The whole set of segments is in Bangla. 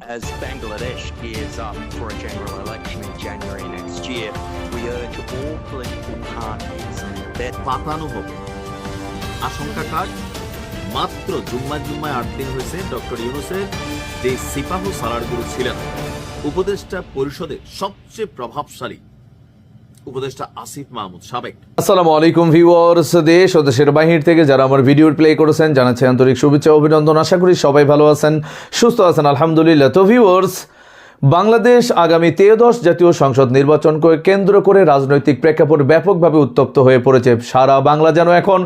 As Bangladesh gears up for a general election in January next year, we urge all political parties that পাতানো হবে আশঙ্কা কার মাত্র জুম্মায় 8 দিন হয়েছে ডক্টর ইউনূসের যে সিপাহ সালারগুলো ছিলেন উপদেষ্টা পরিষদের সবচেয়ে প্রভাবশালী উপদেষ্টা আসিফ মাহমুদ সাবেক। আসসালামু আলাইকুম ভিউয়ার্স, দেশ ও দেশের বাহির থেকে যারা আমার ভিডিও প্লে করেছেন জানাচ্ছি আন্তরিক শুভেচ্ছা অভিনন্দন। আশা করি সবাই ভালো আছেন, সুস্থ আছেন আলহামদুলিল্লাহ। তো ভিউয়ার্স, বাংলাদেশ আগামী 13 জাতীয় সংসদ নির্বাচনকে কেন্দ্র করে রাজনৈতিক প্রেক্ষাপট ব্যাপকভাবে উত্তপ্ত হয়ে পড়েছে। সারা বাংলা যেন এখন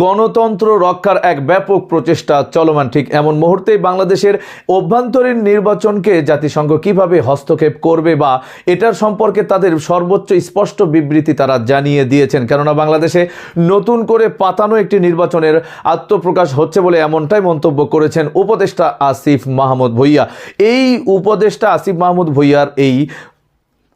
গণতন্ত্র রক্ষার এক ব্যাপক প্রচেষ্টা চলমান। ঠিক এমন মুহূর্তেই বাংলাদেশের অভ্যন্তরীণ নির্বাচনকে জাতিসংঘ কিভাবে হস্তক্ষেপ করবে বা এটার সম্পর্কে তাদের সর্বোচ্চ স্পষ্ট বিবৃতি তারা জানিয়ে দিয়েছেন। কেননা বাংলাদেশে নতুন করে পাতানো একটি নির্বাচনের আত্মপ্রকাশ হচ্ছে বলে এমনটাই মন্তব্য করেছেন উপদেষ্টা আসিফ মাহমুদ ভূঁইয়া। এই উপদেষ্টা আসিফ মাহমুদ ভূঁইয়ার এই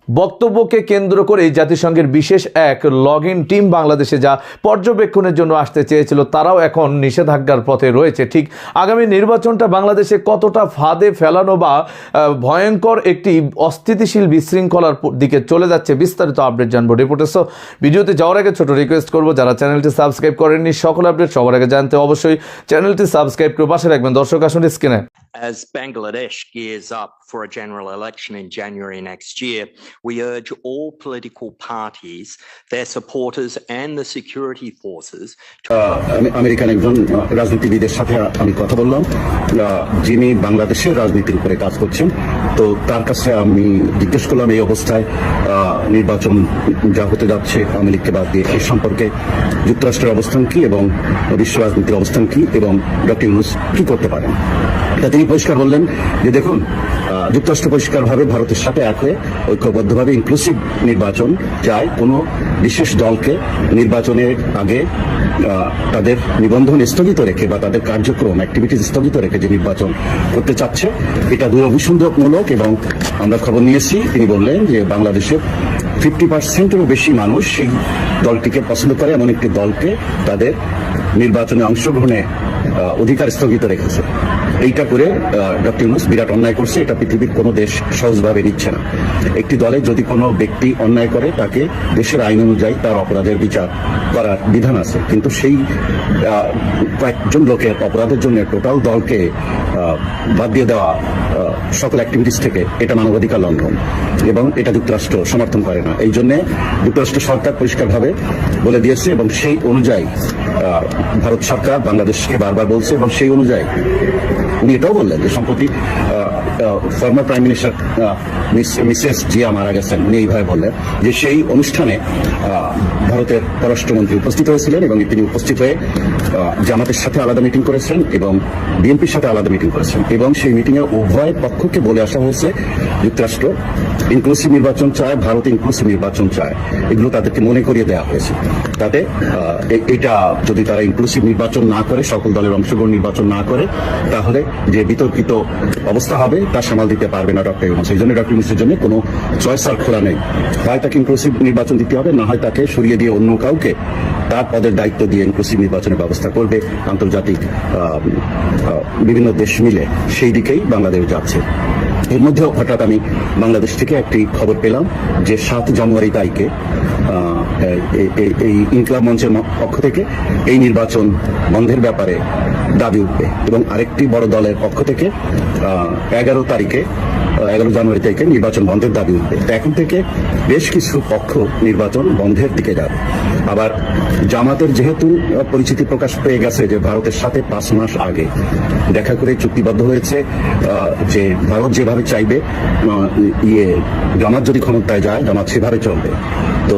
বক্তব্যকে কেন্দ্র করে জাতিসংঘের বিশেষ এক লগ ইন টিম বাংলাদেশে যা পর্যবেক্ষণের জন্য আসতে চেয়েছিল তারাও এখন নিষেধাজ্ঞার পথে রয়েছে। ঠিক আগামী নির্বাচনটা বাংলাদেশে কতটা ফাঁদে ফেলানো বা ভয়ঙ্কর একটি অস্থিতিশীল বিশৃঙ্খলার দিকে চলে যাচ্ছে বিস্তারিত আপডেট জানবো রিপোর্টে। সো ভিডিওতে যাওয়ার আগে ছোট রিকোয়েস্ট করবো, যারা চ্যানেলটি সাবস্ক্রাইব করেননি সকল আপডেট সবার আগে জানতে অবশ্যই চ্যানেলটি সাবস্ক্রাইব করে পাশে রাখবেন। দর্শক আসুন স্ক্রিনে। As Bangladesh gears up for a general election in January next year, we urge all political parties, their supporters and the security forces American একজন রাজনীতিবিদের সাথে আমি কথা বললাম, যিনি বাংলাদেশের রাজনীতির উপরে কাজ করছেন। তো তার কাছে আমি জিজ্ঞেস করলাম এই অবস্থায় নির্বাচন যা হতে যাচ্ছে আওয়ামী লীগকে বাদ দিয়ে এই সম্পর্কে যুক্তরাষ্ট্রের অবস্থান কি এবং বিশ্ব রাজনীতির অবস্থান কি এবং ডক্টর ইউনূস কি করতে পারেন। তিনি পরিষ্কার বললেন যে দেখুন, যুক্তরাষ্ট্র পরিষ্কারভাবে ভারতের সাথে এক হয়ে ঐক্যবদ্ধভাবে ইনক্লুসিভ নির্বাচন চায়। কোনো বিশেষ দলকে নির্বাচনের আগে তাদের নিবন্ধন স্থগিত রেখে বা তাদের কার্যক্রম অ্যাক্টিভিটিস স্থগিত রেখে যে নির্বাচন করতে চাচ্ছে এটা দুরভিসন্ধকমূলক। এবং আমরা খবর নিয়েছি, তিনি বললেন যে বাংলাদেশের 50%-এরও বেশি মানুষ সেই দলটিকে পছন্দ করে, এমন একটি দলকে তাদের নির্বাচনে অংশগ্রহণে অধিকার স্থগিত রেখেছে। এইটা করে ডক্টর ইউনূস বিরাট অন্যায় করছে। এটা পৃথিবীর কোনো দেশ সহজভাবে নিচ্ছে না। একটি দলে যদি কোনো ব্যক্তি অন্যায় করে তাকে দেশের আইন অনুযায়ী তার অপরাধের বিচার করার বিধান আছে, কিন্তু সেই কয়েকজন লোকের অপরাধের জন্য টোটাল দলকে বাদ দিয়ে দেওয়া সকল অ্যাক্টিভিটিস থেকে এটা মানবাধিকার লঙ্ঘন এবং এটা যুক্তরাষ্ট্র সমর্থন করে না। এই জন্য যুক্তরাষ্ট্র সরকার পরিষ্কারভাবে বলে দিয়েছে এবং সেই অনুযায়ী ভারত সরকার বাংলাদেশকে বারবার বলছে এবং সেই অনুযায়ী উনি এটাও বললেন যে সম্প্রতি former prime minister Mrs Zia মারা গেছেন। উনি এইভাবে বললেন যে সেই অনুষ্ঠানে ভারতের পররাষ্ট্রমন্ত্রী উপস্থিত হয়েছিলেন এবং তিনি উপস্থিত হয়ে জামাতের সাথে আলাদা মিটিং করেছেন এবং বিএনপির সাথে আলাদা মিটিং করেছেন এবং সেই মিটিংয়ে উভয় পক্ষকে বলে আসা হয়েছে যুক্তরাষ্ট্র ইনক্লুসিভ নির্বাচন চায়, ভারত ইনক্লুসিভ নির্বাচন চায়। এগুলো তাদেরকে মনে করিয়ে দেওয়া হয়েছে। তাতে এটা যদি তারা ইনক্লুসিভ নির্বাচন না করে, সকল দলের অংশগ্রহণ নির্বাচন না করে, তাহলে যে বিতর্কিত অবস্থা হবে তা সামাল দিতে পারবে না ডক্টর ইউনূস। এই জন্য ডক্টর ইউনূসের জন্য কোনো চয়েস আর খোলা নেই। হয় তাকে ইনক্লুসিভ নির্বাচন দিতে হবে, না হয় তাকে সরিয়ে দিয়ে অন্য কাউকে তার পদের দায়িত্ব দিয়ে ইনক্লুসিভ নির্বাচনের ব্যবস্থা করবে। আন্তর্জাতিক বিভিন্ন দেশ মিলে সেই দিকেই বাংলাদেশ যাচ্ছে। এর মধ্যেও হঠাৎ আমি বাংলাদেশ থেকে একটি খবর পেলাম যে 7 জানুয়ারি তারিখে এই ইনকলাব মঞ্চের পক্ষ থেকে এই নির্বাচন বন্ধের ব্যাপারে দাবি উঠবে এবং আরেকটি বড় দলের পক্ষ থেকে 11 জানুয়ারি তারিখে নির্বাচন বন্ধের দাবি উঠবে। এখন থেকে বেশ কিছু পক্ষ নির্বাচন বন্ধের দিকে যাবে। আবার জামাতের যেহেতু পরিচিতি প্রকাশ পেয়ে গেছে যে ভারতের সাথে 5 মাস আগে দেখা করে চুক্তিবদ্ধ হয়েছে যে ভারত যেভাবে চাইবে জামাত যদি ক্ষমতায় যায় জামাত সেভাবে চলবে। তো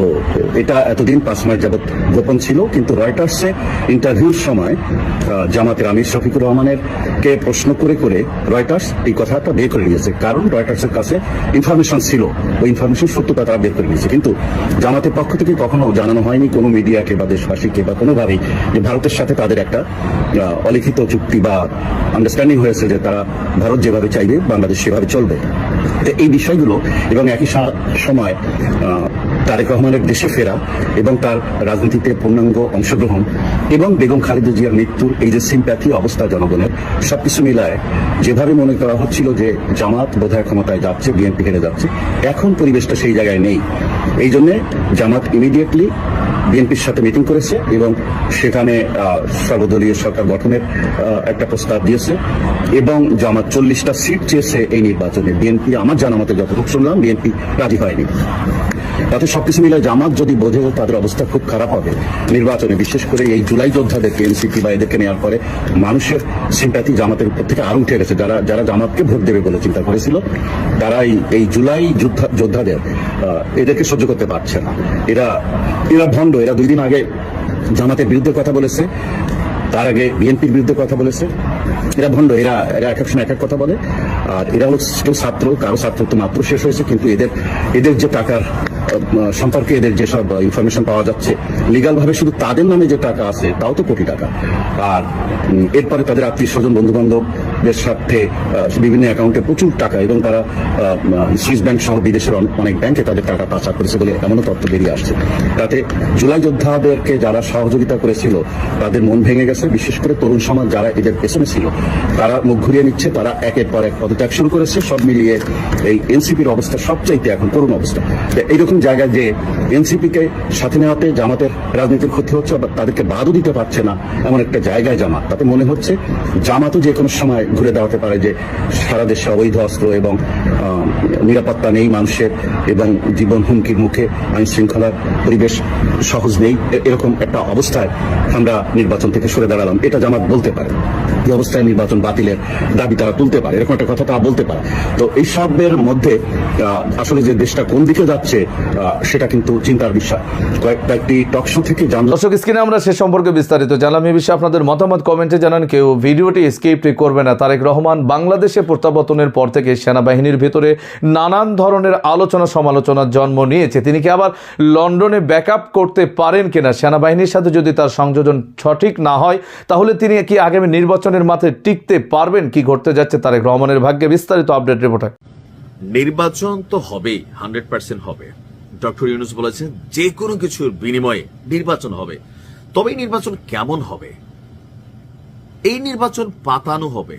এটা এতদিন 5 মাস যাবৎ গোপন ছিল, কিন্তু রয়টার্সে ইন্টারভিউর সময় জামাতের আমির শফিকুর রহমানের কে প্রশ্ন করে করে রয়টার্স এই কথাটা বের করে নিয়েছে। কারণ রয়টার্সের কাছে ইনফরমেশন ছিল, ওই ইনফরমেশন সত্যতা তারা বের করে নিয়েছে। কিন্তু জামাতের পক্ষ থেকে কখনো জানানো হয়নি কোনো মিডিয়াকে বা দেশবাসীকে বা কোনোভাবেই যে ভারতের সাথে তাদের একটা অলিখিত চুক্তি বা আন্ডারস্ট্যান্ডিং হয়েছে যে তারা ভারত যেভাবে চাইবে বাংলাদেশ সেভাবে চলবে। তো এই বিষয়গুলো এবং একই সময় তারেক রহমানের দেশে ফেরা এবং তার রাজনীতিতে পূর্ণাঙ্গ অংশগ্রহণ এবং বেগম খালেদা জিয়ার মৃত্যুর এই যে সিম্প্যাথি অবস্থা জনগণের সবকিছু মিলায় যেভাবে মনে করা হচ্ছিল যে জামাত বোধহয় ক্ষমতায় যাচ্ছে, বিএনপি হেরে যাচ্ছে, এখন পরিবেশটা সেই জায়গায় নেই। এই জন্য জামাত ইমিডিয়েটলি বিএনপির সাথে মিটিং করেছে এবং সেখানে সর্বদলীয় সরকার গঠনের একটা প্রস্তাব দিয়েছে এবং জামাত 40টা সিট চেয়েছে এই নির্বাচনে। বিএনপি আমার জানা মতে যতটুকু শুনলাম বিএনপি রাজি হয়নি। তাতে সবকিছু মিলে জামাত যদি বোঝে তাদের অবস্থা খুব খারাপ হবে নির্বাচনে, বিশেষ করে এই জুলাই যোদ্ধাদেরকে এনসিপি বা এদেরকে নেওয়ার পরে মানুষের সিম্প্যাথি জামাতের উপর থেকে আরো উঠে গেছে। যারা জামাতকে ভোট দেবে বলে চিন্তা করেছিল তারা এই জুলাই যোদ্ধাদের এদেরকে সহ্য করতে পারছে না। এরা ভণ্ড। এরা 2 দিন আগে জামাতের বিরুদ্ধে কথা বলেছে, তার আগে বিএনপির বিরুদ্ধে কথা বলেছে। এরা ভণ্ড। এরা এক এক সময় এক এক কথা বলে। আর এরা হলো কেউ ছাত্র, কারো ছাত্রত্ব মাত্র শেষ হয়েছে, কিন্তু এদের যে টাকার সম্পর্কে এদের যেসব ইনফরমেশন পাওয়া যাচ্ছে লিগাল ভাবে শুধু তাদের নামে যে টাকা আছে তাও তো কোটি টাকা। আর এরপরে তাদের আত্মীয় স্বজন বন্ধু বান্ধবদের সাথে বিভিন্ন অ্যাকাউন্টে প্রচুর টাকা এবং তারা সুইস ব্যাংক সহ বিদেশের অনেক ব্যাংকে তাদের টাকা পাচার করেছে বলে এমনও তথ্য বেরিয়ে আসছে। তাতে জুলাই যোদ্ধাদেরকে যারা সহযোগিতা করেছিল তাদের মন ভেঙে গেছে। বিশেষ করে তরুণ সমাজ যারা এদের পেছনে ছিল তারা মুখ ঘুরিয়ে নিচ্ছে, তারা একের পর এক পদত্যাগ শুরু করেছে। সব মিলিয়ে এই এনসিপির অবস্থা সবচাইতে এখন করুণ অবস্থা। এইরকম জায়গায় যে এনসিপি কে সাথে নেওয়াতে জামাতের রাজনীতির ক্ষতি হচ্ছে, আবার তাদেরকে বাদও দিতে পারছে না এমন একটা জায়গায় জামাত। তাতে মনে হচ্ছে জামাতও যে কোনো সময় ঘুরে দাঁড়াতে পারে যে সারা দেশে অবৈধ অস্ত্র এবং নিরাপত্তা নেই মানুষের এবং জীবন হুমকির মুখে, আইন শৃঙ্খলার পরিবেশ সহজ নেই, এরকম একটা অবস্থায় আমরা নির্বাচন থেকে সরে দাঁড়ালাম। এটা জামাত বলতে পারে। এই অবস্থায় নির্বাচন বাতিলের দাবি তারা তুলতে পারে, এরকম একটা কথা তারা বলতে পারে। তো এই সবের মধ্যে আসলে যে দেশটা কোন দিকে যাচ্ছে সেটা কিন্তু চিন্তার বিষয়। কয়েকটি টক শো থেকে জানলাম। দর্শক, স্ক্রিনে আমরা সে সম্পর্কে বিস্তারিত জানলাম। এই বিষয়ে আপনাদের মতামত কমেন্টে জানান। কেউ ভিডিওটি স্কিপ করবে না। তারেক রহমান বাংলাদেশে প্রত্যাবর্তনের পর থেকে সেনাবাহিনীর ভেতরে নানান ধরনের আলোচনা সমালোচনার জন্ম নিয়েছে। তিনি কি আবার লন্ডনে ব্যাকআপ করতে পারেন কিনা? সেনাবাহিনীর সাথে যদি তার সংযোজন সঠিক না হয় তাহলে তিনি কি আগামী নির্বাচনের মাঠে টিকতে পারবেন? কি ঘটতে যাচ্ছে তারেক রহমানের ভাগ্যে? বিস্তারিত আপডেট রিপোর্টে। নির্বাচন তো হবেই, 100% হবে। ডক্টর ইউনূস বলেছেন যে কোনো কিছুর বিনিময়ে নির্বাচন হবে। তবে এই নির্বাচন কেমন হবে? এই নির্বাচন পাতানো হবে।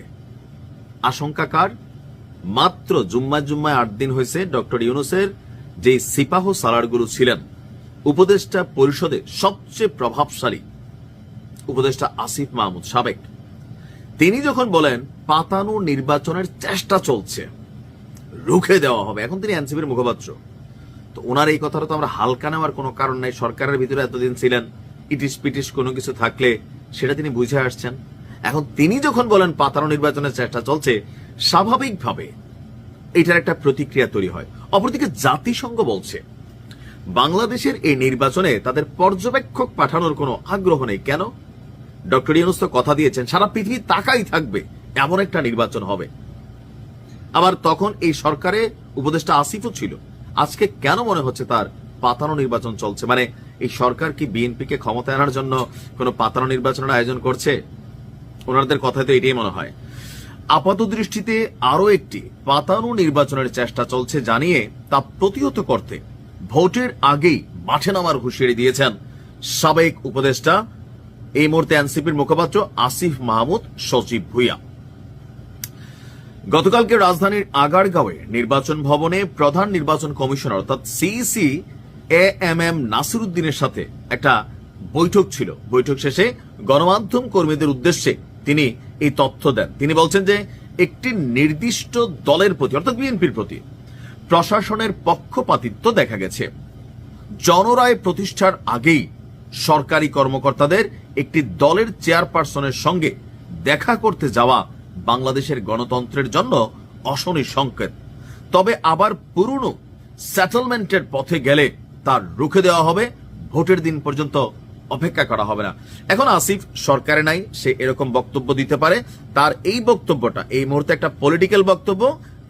আশঙ্কা কার? মাত্র জুম্মায় 8 দিন হয়েছে ডক্টর ইউনূসের যে সিপাহ সালারগুলো ছিলেন উপদেষ্টা পরিষদে সবচেয়ে প্রভাবশালী উপদেষ্টা আসিফ মাহমুদ সাবেক, তিনি যখন বলেন পাতানো নির্বাচনের চেষ্টা চলছে, রুখে দেওয়া হবে। এখন তিনি এনসিপির মুখপাত্র, তো ওনার এই কথাটা তো আমরা হালকা নেওয়ার কোনো কারণ নাই। সরকারের ভিতরে এতদিন ছিলেন, ইটিস পিটিস কোনো কিছু থাকলে সেটা তিনি বুঝে আসছেন। এখন তিনি যখন বলেন পাতানো নির্বাচনের চেষ্টা চলছে, স্বাভাবিকভাবে এটার একটা প্রতিক্রিয়া তৈরি হয়। অপরদিকে জাতিসংঘ বলছে বাংলাদেশের এই নির্বাচনে তাদের পর্যবেক্ষক পাঠানোর কোনো আগ্রহ নেই। কেন? ডক্টর ইউনূস তো কথা দিয়েছেন সারা পৃথিবী তাকাই থাকবে, এমন একটা নির্বাচন হবে। আবার তখন এই সরকারে উপদেষ্টা আসিফও ছিল। আজকে কেন মনে হচ্ছে তার পাতানো নির্বাচন চলছে? মানে এই সরকার কি বিএনপিকে ক্ষমতায় আনার জন্য কোনো পাতানো নির্বাচনের আয়োজন করছে? ওনাদের কথায় তো এটাই মনে হয়। আপাত দৃষ্টিতে আরো একটি পাতানো নির্বাচনের চেষ্টা চলছে জানিয়ে তা প্রতিহত করতে ভোটের আগেই মাঠে নামার হুঁশিয়ারি দিয়েছেন সাবেক উপদেষ্টা, এই মুহূর্তে এনসিপির মুখপাত্র আসিফ মাহমুদ সজীব ভুইয়া। গতকালকে রাজধানীর আগারগাঁওয়ে নির্বাচন ভবনে প্রধান নির্বাচন কমিশনার অর্থাৎ সিইসি এএমএম নাসির উদ্দিনের সাথে একটা বৈঠক ছিল। বৈঠক শেষে গণমাধ্যম কর্মীদের উদ্দেশ্যে তিনি এই তথ্য দেন। তিনি বলছেন যে একটি নির্দিষ্ট দলের প্রতি অর্থাৎ বিএনপির প্রতি প্রশাসনের পক্ষপাতিত্ব দেখা গেছে। জনরায় প্রতিষ্ঠার আগেই সরকারি কর্মকর্তাদের একটি দলের চেয়ারপারসনের সঙ্গে দেখা করতে যাওয়া বাংলাদেশের গণতন্ত্রের জন্য অশনি সংকেত। তবে আবার পুরনো সেটেলমেন্টের পথে গেলে তার রুখে দেওয়া হবে, ভোটের দিন পর্যন্ত অপেক্ষা করা হবে না। এখন আসিফ সরকারে নাই, সে এরকম বক্তব্য দিতে পারে। তার এই বক্তব্যটা এই মুহূর্তে একটা পলিটিক্যাল বক্তব্য,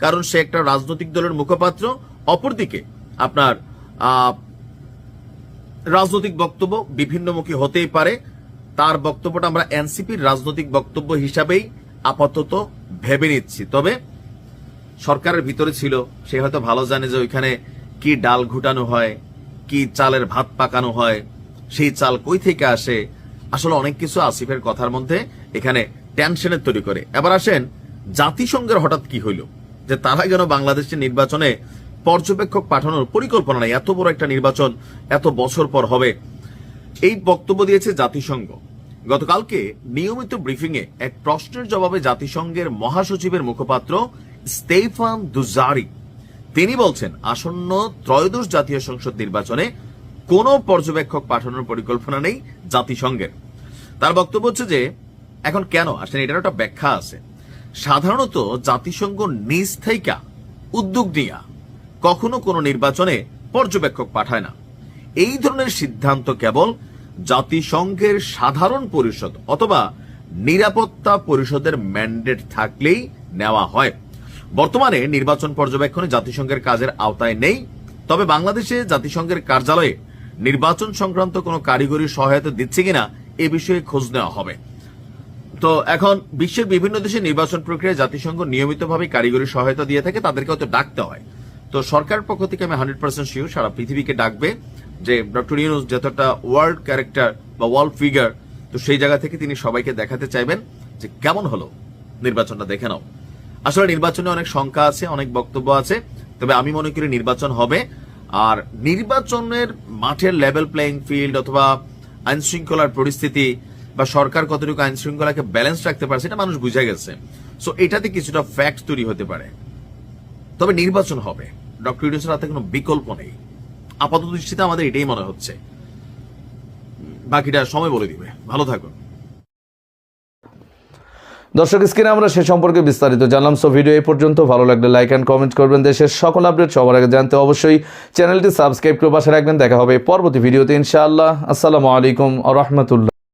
কারণ সে একটা রাজনৈতিক দলের মুখপাত্র। অপরদিকে আপনার রাজনৈতিক বক্তব্য বিভিন্নমুখী হতেই পারে। তার বক্তব্যটা আমরা এনসিপির রাজনৈতিক বক্তব্য হিসাবেই আপাতত ভেবে নিচ্ছি। তবে সরকারের ভিতরে ছিল, সে হয়তো ভালো জানে যে ওইখানে কি ডাল ঘুটানো হয়, কি চালের ভাত পাকানো হয়, সেই চাল কই থেকে আসে, আসলে অনেক কিছু আসিফের কথার মধ্যে এখানে টেনশনের তৈরি করে। এবার আসেন জাতিসংঘের হঠাৎ কি হইল যে তারা কেন বাংলাদেশের নির্বাচনে পর্যবেক্ষক পাঠানোর পরিকল্পনা নাই, এত বড় একটা নির্বাচন এত বছর পর হবে, এই বক্তব্য দিয়েছে জাতিসংঘ। গতকালকে নিয়মিত ব্রিফিং এ এক প্রশ্নের জবাবে জাতিসংঘের মহাসচিবের মুখপাত্র স্টেফান দুজারিক তিনি বলছেন আসন্ন ত্রয়োদশ জাতীয় সংসদ নির্বাচনে কোনো পর্যবেক্ষক পাঠানোর পরিকল্পনা নেই জাতিসংঘের। তার বক্তব্য হচ্ছে যে এখন কেন আসেন এটার একটা ব্যাখ্যা আছে। সাধারণত জাতিসংঘ নিজ থেকে উদ্যোগ নিয়ে কখনো কোনো নির্বাচনে পর্যবেক্ষক পাঠায় না। এই ধরনের সিদ্ধান্ত কেবল জাতিসংঘের সাধারণ পরিষদ অথবা নিরাপত্তা পরিষদের ম্যান্ডেট থাকলেই নেওয়া হয়। বর্তমানে নির্বাচন পর্যবেক্ষণে জাতিসংঘের কাজের আওতায় নেই, তবে বাংলাদেশে জাতিসংঘের কার্যালয়ে নির্বাচন সংক্রান্ত কোনো কারিগরি সহায়তা দিচ্ছে কিনা এ বিষয়ে খোঁজ নেওয়া হবে। তো এখন বিশ্বের বিভিন্ন দেশে নির্বাচন প্রক্রিয়ায় জাতিসংঘ নিয়মিতভাবে কারিগরি সহায়তা দিয়ে থাকে, তাদেরকে হয়তো ডাকতে হয়। তো সরকার পক্ষ থেকে আমি 100% শিওর সারা পৃথিবীকে ডাকবে যে ডক্টর ইউনূস যতটা ওয়ার্ল্ড ক্যারেক্টার বা ওয়ার্ল্ড ফিগার, তো সেই জায়গা থেকে তিনি সবাইকে দেখাতে চাইবেন যে কেমন হলো নির্বাচনটা, দেখে নাও। আসলে নির্বাচনে অনেক শঙ্কা আছে, অনেক বক্তব্য আছে, তবে আমি মনে করি নির্বাচন হবে। আর নির্বাচনের মাঠের লেভেল প্লেইং ফিল্ড অথবা আইন শৃঙ্খলার পরিস্থিতি বা সরকার কতটুকু আইন শৃঙ্খলাকে ব্যালেন্স রাখতে পারছে এটা মানুষ বুঝে গেছে। সো এটাতে কিছুটা ফ্যাক্ট তৈরি হতে পারে, তবে নির্বাচন হবে, ডক্টর ইউনূসের হাতে কোনো বিকল্প নেই। আপাতত দৃষ্টিতে আমাদের এটাই মনে হচ্ছে, বাকিটা সময় বলে দিবে। ভালো থাকুন। দর্শক, স্ক্রিনে আমরা সে সম্পর্কে বিস্তারিত জানলাম। সো ভিডিও এই পর্যন্ত, ভালো লাগলে লাইক অ্যান্ড কমেন্ট করবেন। দেশের সকল আপডেট সবার আগে জানতে অবশ্যই চ্যানেলটি সাবস্ক্রাইব করে পাশে রাখবেন। দেখা হবে পরবর্তী ভিডিওতে ইনশাআল্লাহ। আসসালামু আলাইকুম ওয়া রাহমাতুল্লাহ।